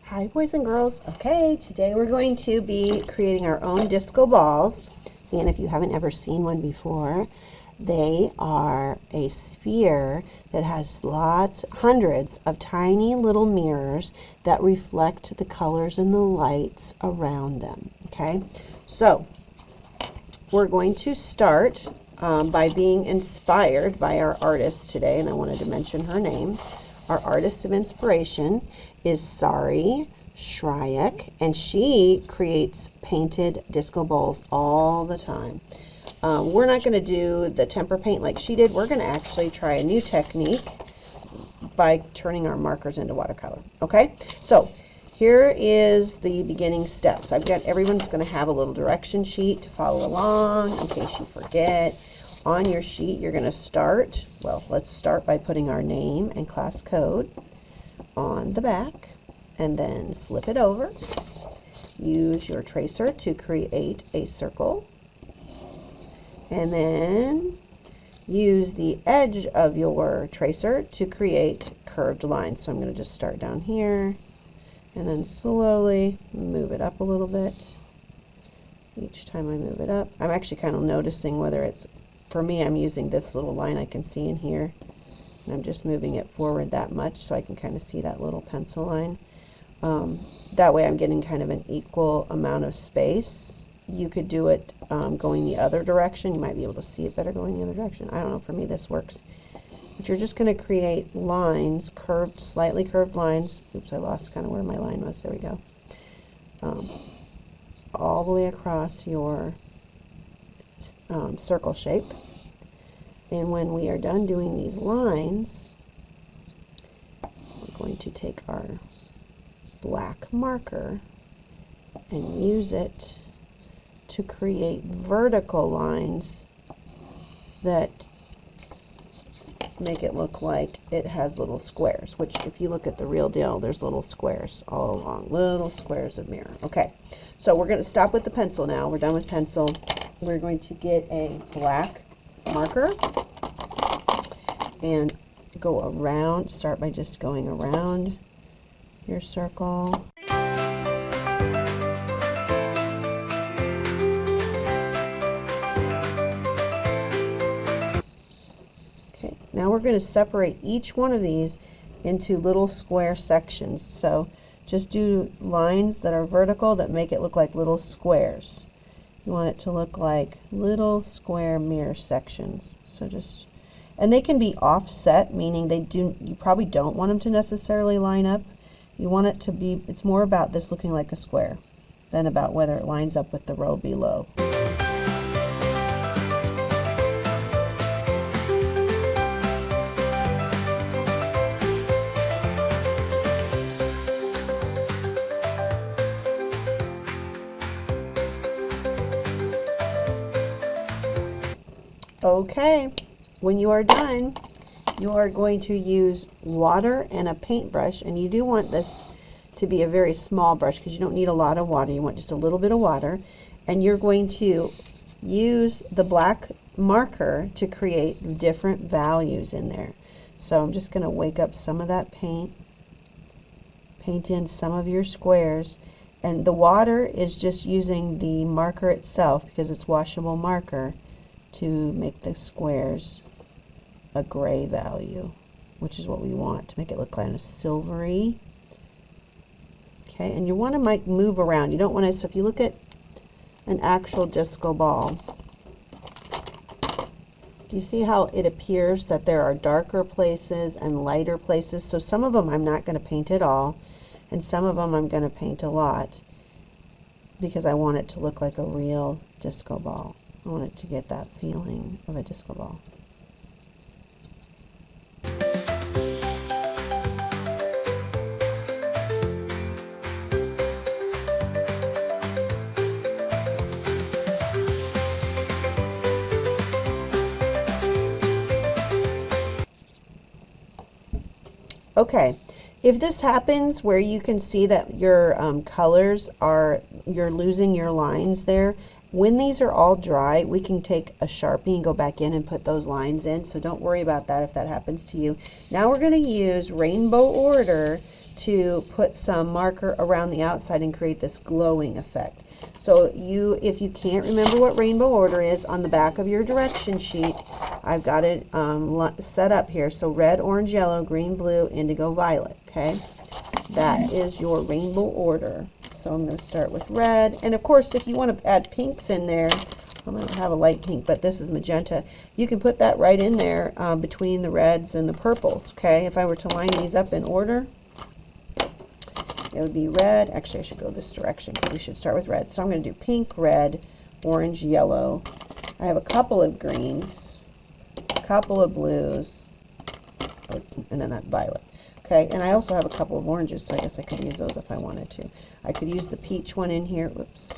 Hi boys and girls. Okay, today we're going to be creating our own disco balls, and if you haven't ever seen one before, they are a sphere that has hundreds of tiny little mirrors that reflect the colors and the lights around them. Okay, so we're going to start by being inspired by our artist today, and I wanted to mention her name. Our artist of inspiration is Sari Shryack, and she creates painted disco balls all the time. We're not going to do the tempera paint like she did. We're going to actually try a new technique by turning our markers into watercolor. Okay, so here is the beginning steps. I've got, everyone's going to have a little direction sheet to follow along in case you forget. On your sheet, you're going to start, well, let's start by putting our name and class code on the back, and then flip it over. Use your tracer to create a circle, and then use the edge of your tracer to create curved lines. So I'm going to just start down here, and then slowly move it up a little bit. Each time I move it up, I'm actually kind of noticing whether it's, for me, I'm using this little line I can see in here, and I'm just moving it forward that much so I can kind of see that little pencil line. That way I'm getting kind of an equal amount of space. You could do it going the other direction. You might be able to see it better going the other direction. I don't know, for me this works. But you're just going to create lines, curved, slightly curved lines. Oops, I lost kind of where my line was. There we go. All the way across your circle shape. And when we are done doing these lines, we're going to take our black marker and use it to create vertical lines that make it look like it has little squares, which if you look at the real deal, there's little squares all along, little squares of mirror. Okay, so we're going to stop with the pencil now. We're done with pencil. We're going to get a black marker and go around. Start by just going around your circle. Okay, now we're going to separate each one of these into little square sections. So just do lines that are vertical that make it look like little squares. You want it to look like little square mirror sections. So just, and they can be offset, meaning you probably don't want them to necessarily line up. You want it to be, it's more about this looking like a square than about whether it lines up with the row below. Okay, when you are done, you are going to use water and a paintbrush, and you do want this to be a very small brush because you don't need a lot of water. You want just a little bit of water, and you're going to use the black marker to create different values in there. So I'm just going to wake up some of that paint in some of your squares, and the water is just using the marker itself because it's washable marker to make the squares a gray value, which is what we want to make it look kind of silvery. Okay, and you want to move around. You don't want to, so if you look at an actual disco ball, do you see how it appears that there are darker places and lighter places? So some of them I'm not going to paint at all, and some of them I'm going to paint a lot because I want it to look like a real disco ball. I want it to get that feeling of a disco ball. Okay, if this happens where you can see that your colors are, you're losing your lines there, When these are all dry, we can take a Sharpie and go back in and put those lines in, so don't worry about that if that happens to you. Now we're going to use Rainbow Order to put some marker around the outside and create this glowing effect. So if you can't remember what Rainbow Order is, on the back of your direction sheet, I've got it set up here. So red, orange, yellow, green, blue, indigo, violet, okay? That is your Rainbow Order. So I'm going to start with red, and of course if you want to add pinks in there, I'm going to have a light pink, but this is magenta. You can put that right in there between the reds and the purples, okay? If I were to line these up in order, it would be red. Actually, I should go this direction because we should start with red. So I'm going to do pink, red, orange, yellow. I have a couple of greens, a couple of blues, and then that violet. Okay, and I also have a couple of oranges, so I guess I could use those if I wanted to. I could use the peach one in here. Whoops.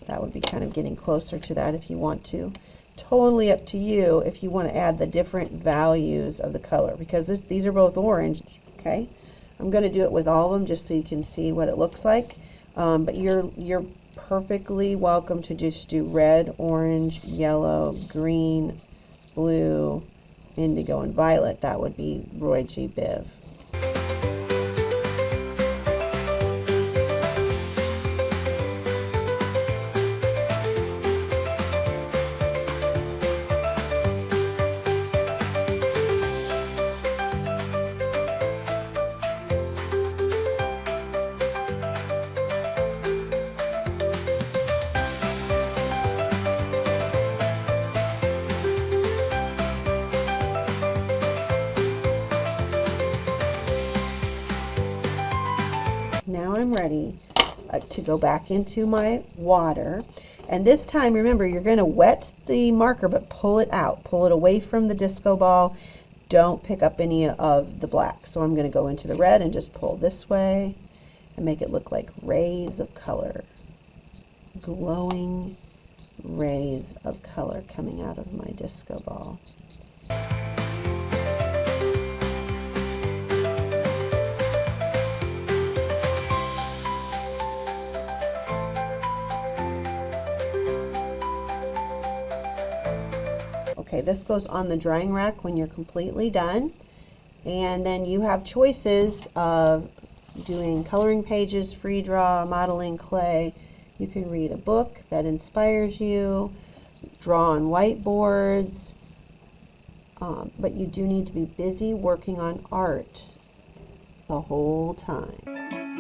That would be kind of getting closer to that if you want to. Totally up to you if you want to add the different values of the color, because these are both orange, okay? I'm going to do it with all of them just so you can see what it looks like. But you're perfectly welcome to just do red, orange, yellow, green, blue, indigo, and violet. That would be Roy G. Biv. Now I'm ready to go back into my water, and this time remember you're going to wet the marker but pull it out, pull it away from the disco ball. Don't pick up any of the black. So I'm going to go into the red and just pull this way and make it look like rays of color, glowing rays of color coming out of my disco ball. Okay, this goes on the drying rack when you're completely done, and then you have choices of doing coloring pages, free draw, modeling clay. You can read a book that inspires you, draw on whiteboards, but you do need to be busy working on art the whole time.